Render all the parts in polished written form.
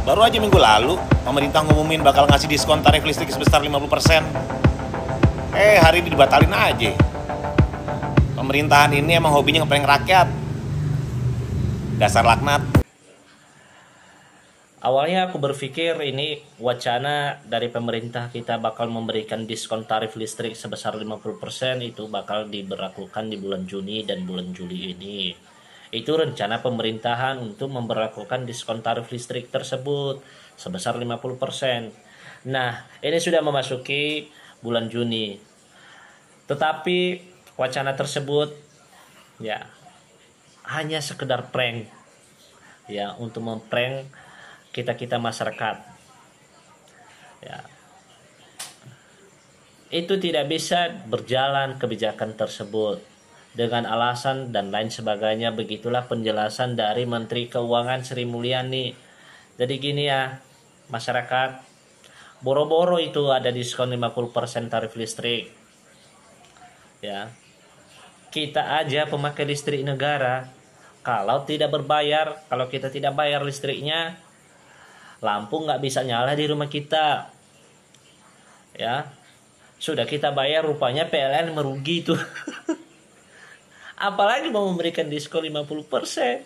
Baru aja minggu lalu, pemerintah ngumumin bakal ngasih diskon tarif listrik sebesar 50%. Hari ini dibatalin aja. Pemerintahan ini emang hobinya ngeprank rakyat. Dasar laknat. Awalnya aku berpikir ini wacana dari pemerintah kita bakal memberikan diskon tarif listrik sebesar 50% itu bakal diberlakukan di bulan Juni dan bulan Juli ini. Itu rencana pemerintahan untuk memberlakukan diskon tarif listrik tersebut sebesar 50%. Nah, ini sudah memasuki bulan Juni. Tetapi wacana tersebut ya hanya sekedar prank. Ya, untuk memprank kita masyarakat. Ya. Itu tidak bisa berjalan kebijakan tersebut. Dengan alasan dan lain sebagainya, begitulah penjelasan dari Menteri Keuangan Sri Mulyani. Jadi gini ya, masyarakat, boro-boro itu ada diskon 50% tarif listrik. Ya. Kita aja pemakai listrik negara, kalau kita tidak bayar listriknya, lampu nggak bisa nyala di rumah kita. Ya. Sudah kita bayar, rupanya PLN merugi itu. Apalagi mau memberikan diskon 50%.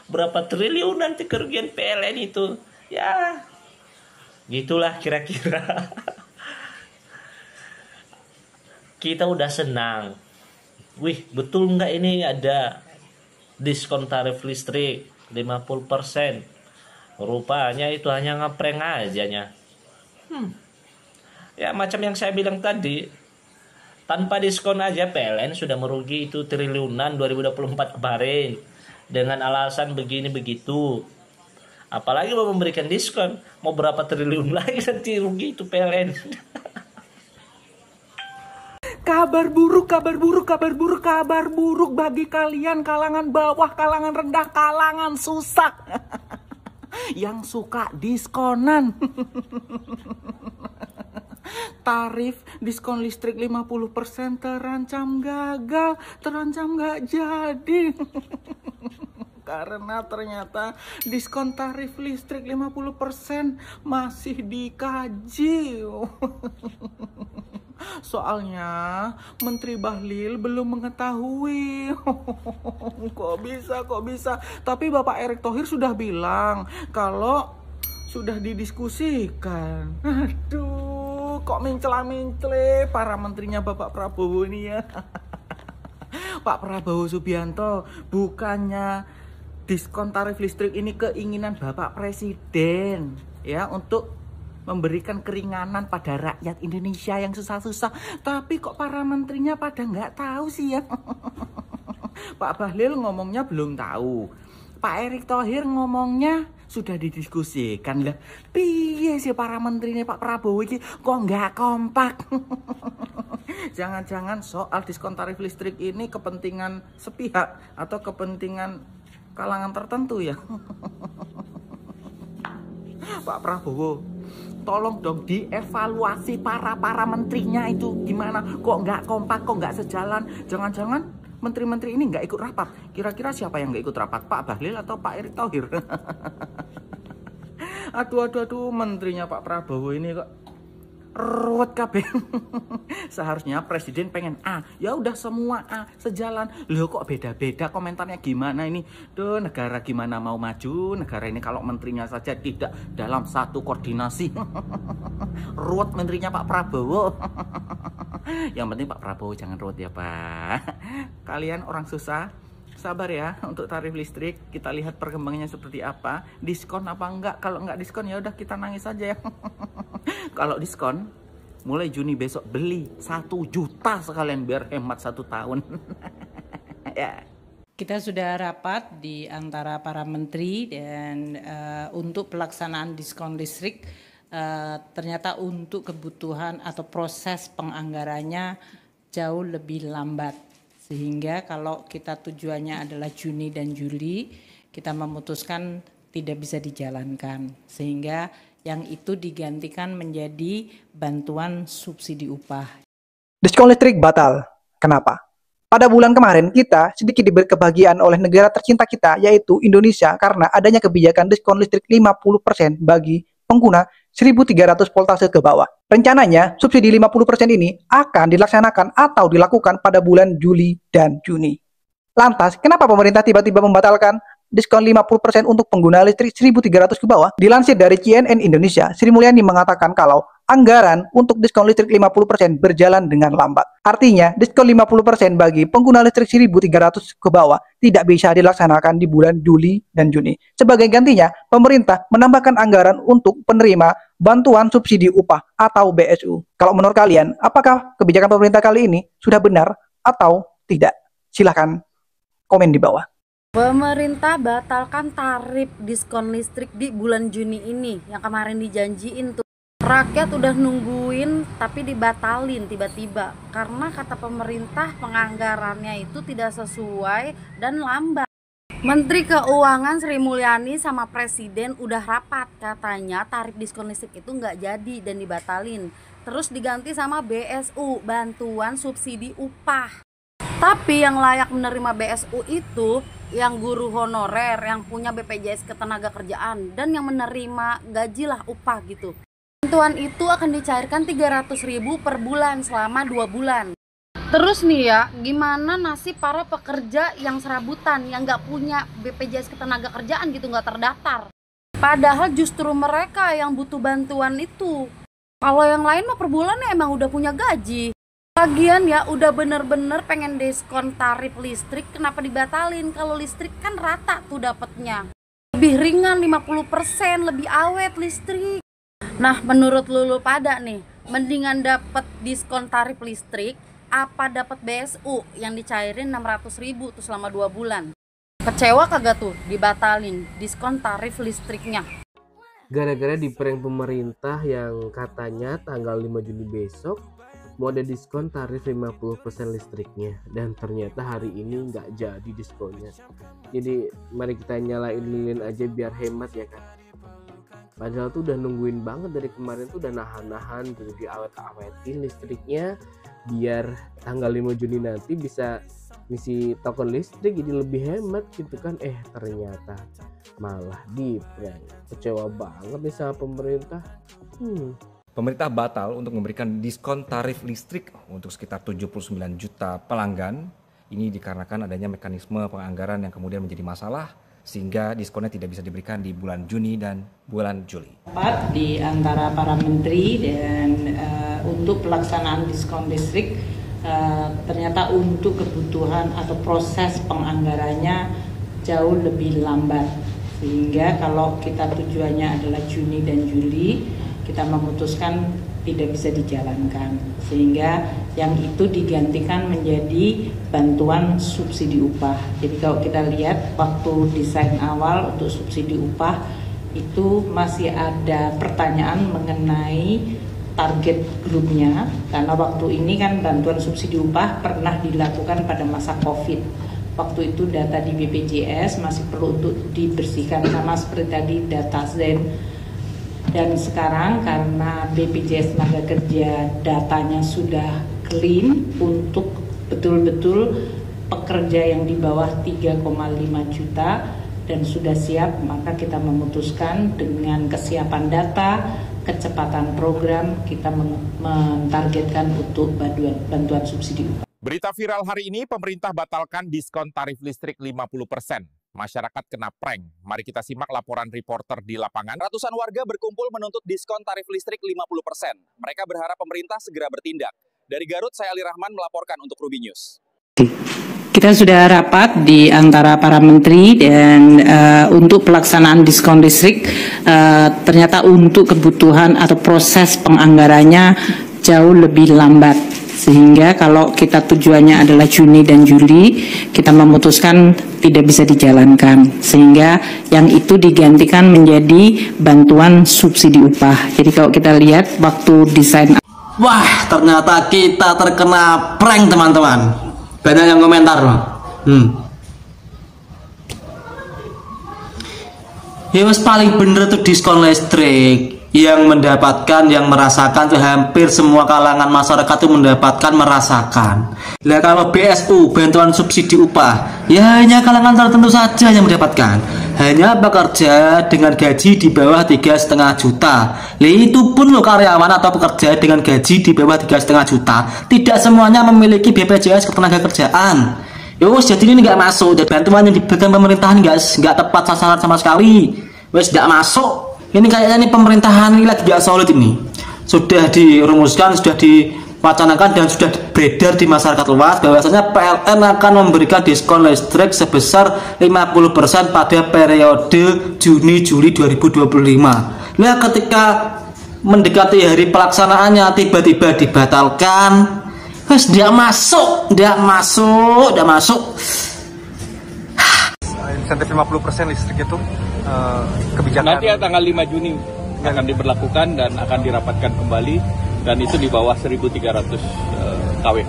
Berapa triliun nanti kerugian PLN itu. Ya, gitulah kira-kira. Kita udah senang. Wih, betul nggak ini ada diskon tarif listrik 50%. Rupanya itu hanya ngeprank aja nya. Ya, macam yang saya bilang tadi. Tanpa diskon aja PLN sudah merugi itu triliunan 2024 kemarin. Dengan alasan begini begitu. Apalagi mau memberikan diskon, mau berapa triliun lagi nanti rugi itu PLN. Kabar buruk, kabar buruk, kabar buruk, kabar buruk bagi kalian kalangan bawah, kalangan rendah, kalangan susah. Yang suka diskonan. Tarif diskon listrik 50% terancam gagal, terancam gak jadi. Karena ternyata diskon tarif listrik 50% masih dikaji. Soalnya Menteri Bahlil belum mengetahui. Kok bisa? Tapi Bapak Erick Thohir sudah bilang kalau sudah didiskusikan. Aduh, kok mencela-mencela para menterinya Bapak Prabowo ini ya. Pak Prabowo Subianto, bukannya diskon tarif listrik ini keinginan Bapak Presiden ya untuk memberikan keringanan pada rakyat Indonesia yang susah-susah, tapi kok para menterinya pada nggak tahu sih ya. Pak Bahlil ngomongnya belum tahu, Pak Erick Thohir ngomongnya sudah didiskusikan lah. Piye sih para menterinya Pak Prabowo ini kok nggak kompak? Jangan-jangan soal diskon tarif listrik ini kepentingan sepihak atau kepentingan kalangan tertentu ya. Pak Prabowo, tolong dong dievaluasi para menterinya itu gimana, kok nggak kompak, kok nggak sejalan. Jangan-jangan menteri-menteri ini nggak ikut rapat. Kira-kira siapa yang nggak ikut rapat, Pak Bahlil atau Pak Erick Thohir? Aduh, menterinya Pak Prabowo ini kok ruwet kabeh. Seharusnya presiden pengen A, ya udah semua A sejalan. Loh kok beda-beda komentarnya gimana ini? Duh, negara gimana mau maju negara ini kalau menterinya saja tidak dalam satu koordinasi. Ruwet menterinya Pak Prabowo. Yang penting Pak Prabowo jangan ruwet ya Pak. Kalian orang susah, sabar ya untuk tarif listrik. Kita lihat perkembangannya seperti apa. Diskon apa enggak? Kalau enggak diskon ya udah kita nangis aja ya. Kalau diskon mulai Juni besok beli 1 juta sekalian biar hemat 1 tahun. Ya. Kita sudah rapat di antara para menteri dan untuk pelaksanaan diskon listrik ternyata untuk kebutuhan atau proses penganggarannya jauh lebih lambat. Sehingga kalau kita tujuannya adalah Juni dan Juli, kita memutuskan tidak bisa dijalankan. Sehingga yang itu digantikan menjadi bantuan subsidi upah. Diskon listrik batal. Kenapa? Pada bulan kemarin kita sedikit diberi kebahagiaan oleh negara tercinta kita yaitu Indonesia karena adanya kebijakan diskon listrik 50% bagi pengguna 1.300 voltase ke bawah. Rencananya subsidi 50% ini akan dilaksanakan atau dilakukan pada bulan Juli dan Juni. Lantas, kenapa pemerintah tiba-tiba membatalkan diskon 50% untuk pengguna listrik 1.300 ke bawah? Dilansir dari CNN Indonesia, Sri Mulyani mengatakan kalau anggaran untuk diskon listrik 50% berjalan dengan lambat. Artinya, diskon 50% bagi pengguna listrik 1.300 ke bawah tidak bisa dilaksanakan di bulan Juli dan Juni. Sebagai gantinya, pemerintah menambahkan anggaran untuk penerima bantuan subsidi upah atau BSU. Kalau menurut kalian, apakah kebijakan pemerintah kali ini sudah benar atau tidak? Silahkan komen di bawah. Pemerintah batalkan tarif diskon listrik di bulan Juni ini yang kemarin dijanjiin tuh. Rakyat udah nungguin tapi dibatalin tiba-tiba karena kata pemerintah penganggarannya itu tidak sesuai dan lambat. Menteri Keuangan Sri Mulyani sama Presiden udah rapat, katanya tarif diskon listrik itu nggak jadi dan dibatalin. Terus diganti sama BSU, bantuan subsidi upah. Tapi yang layak menerima BSU itu yang guru honorer, yang punya BPJS Ketenagakerjaan, dan yang menerima gajilah upah gitu. Bantuan itu akan dicairkan 300.000 per bulan selama 2 bulan. Terus nih ya, gimana nasib para pekerja yang serabutan, yang nggak punya BPJS Ketenagakerjaan gitu, nggak terdaftar. Padahal justru mereka yang butuh bantuan itu. Kalau yang lain mah per bulannya emang udah punya gaji. Lagian ya udah bener-bener pengen diskon tarif listrik, kenapa dibatalin? Kalau listrik kan rata tuh dapetnya. Lebih ringan 50%, lebih awet listrik. Nah menurut lu pada nih, mendingan dapet diskon tarif listrik apa dapet BSU yang dicairin 600.000 tuh selama 2 bulan? Kecewa kagak tuh dibatalin diskon tarif listriknya? Gara-gara di prank pemerintah yang katanya tanggal 5 Juni besok mau ada diskon tarif 50% listriknya, dan ternyata hari ini nggak jadi diskonnya. Jadi mari kita nyalain lilin aja biar hemat ya kan. Padahal tuh udah nungguin banget dari kemarin tuh, udah nahan-nahan gitu diawet-awetin listriknya biar tanggal 5 Juni nanti bisa ngisi token listrik jadi lebih hemat gitu kan. Ternyata malah di prank. Kecewa banget nih sama pemerintah. Pemerintah batal untuk memberikan diskon tarif listrik untuk sekitar 79 juta pelanggan. Ini dikarenakan adanya mekanisme penganggaran yang kemudian menjadi masalah, sehingga diskonnya tidak bisa diberikan di bulan Juni dan bulan Juli. Rapat di antara para menteri dan untuk pelaksanaan diskon listrik ternyata untuk kebutuhan atau proses penganggarannya jauh lebih lambat, sehingga kalau kita tujuannya adalah Juni dan Juli, kita memutuskan tidak bisa dijalankan, sehingga yang itu digantikan menjadi bantuan subsidi upah. Jadi kalau kita lihat waktu desain awal untuk subsidi upah itu masih ada pertanyaan mengenai target grupnya, karena waktu ini kan bantuan subsidi upah pernah dilakukan pada masa COVID. Waktu itu data di BPJS masih perlu untuk dibersihkan, sama seperti tadi data Zen. Dan sekarang karena BPJS Tenagakerja datanya sudah clean untuk betul-betul pekerja yang di bawah 3,5 juta dan sudah siap, maka kita memutuskan dengan kesiapan data, kecepatan program, kita mentargetkan untuk bantuan subsidi upah. Berita viral hari ini, pemerintah batalkan diskon tarif listrik 50%. Masyarakat kena prank. Mari kita simak laporan reporter di lapangan. Ratusan warga berkumpul menuntut diskon tarif listrik 50%. Mereka berharap pemerintah segera bertindak. Dari Garut, saya Ali Rahman melaporkan untuk Ruby News. Kita sudah rapat di antara para menteri dan untuk pelaksanaan diskon listrik ternyata untuk kebutuhan atau proses penganggarannya jauh lebih lambat, sehingga kalau kita tujuannya adalah Juni dan Juli, kita memutuskan tidak bisa dijalankan, sehingga yang itu digantikan menjadi bantuan subsidi upah. Jadi kalau kita lihat waktu desain, wah ternyata kita terkena prank teman-teman. Banyak yang komentar loh. Ya wes paling bener tuh diskon listrik. yang mendapatkan, yang merasakan tuh hampir semua kalangan masyarakat itu mendapatkan, merasakan. Lah kalau BSU, bantuan subsidi upah, ya hanya kalangan tertentu saja yang mendapatkan. Hanya pekerja dengan gaji di bawah 3,5 juta. Lah itu pun lo karyawan atau pekerja dengan gaji di bawah 3,5 juta, tidak semuanya memiliki BPJS Ketenagakerjaan. Yowes, jadi ini nggak masuk. Dan bantuan yang diberikan pemerintahan nggak tepat sasaran sama sekali. Wes nggak masuk. Ini kayaknya ini pemerintahan ini lagi gak solid ini. Sudah dirumuskan, sudah diwacanakan dan sudah beredar di masyarakat luas bahwasanya PLN akan memberikan diskon listrik sebesar 50% pada periode Juni-Juli 2025. Nah, ketika mendekati hari pelaksanaannya tiba-tiba dibatalkan. Wes tidak masuk. Insentif 50% listrik itu kebijakan nanti ya tanggal 5 Juni akan diberlakukan dan akan dirapatkan kembali, dan itu di bawah 1.300 kWh.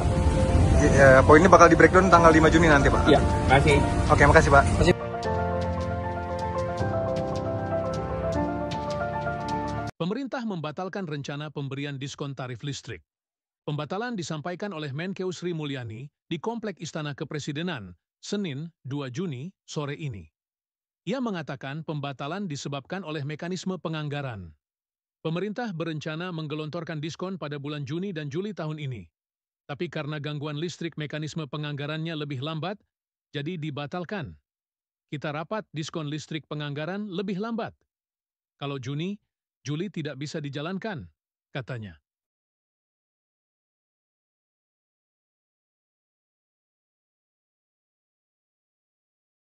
Poinnya bakal di breakdown tanggal 5 Juni nanti, Pak? Iya, makasih. Oke, makasih, Pak. Pemerintah membatalkan rencana pemberian diskon tarif listrik. Pembatalan disampaikan oleh Menkeu Sri Mulyani di Komplek Istana Kepresidenan, Senin, 2 Juni, sore ini. Ia mengatakan pembatalan disebabkan oleh mekanisme penganggaran. Pemerintah berencana menggelontorkan diskon pada bulan Juni dan Juli tahun ini. Tapi karena gangguan listrik mekanisme penganggarannya lebih lambat, jadi dibatalkan. Kita rapat diskon listrik penganggaran lebih lambat. Kalau Juni, Juli tidak bisa dijalankan, katanya.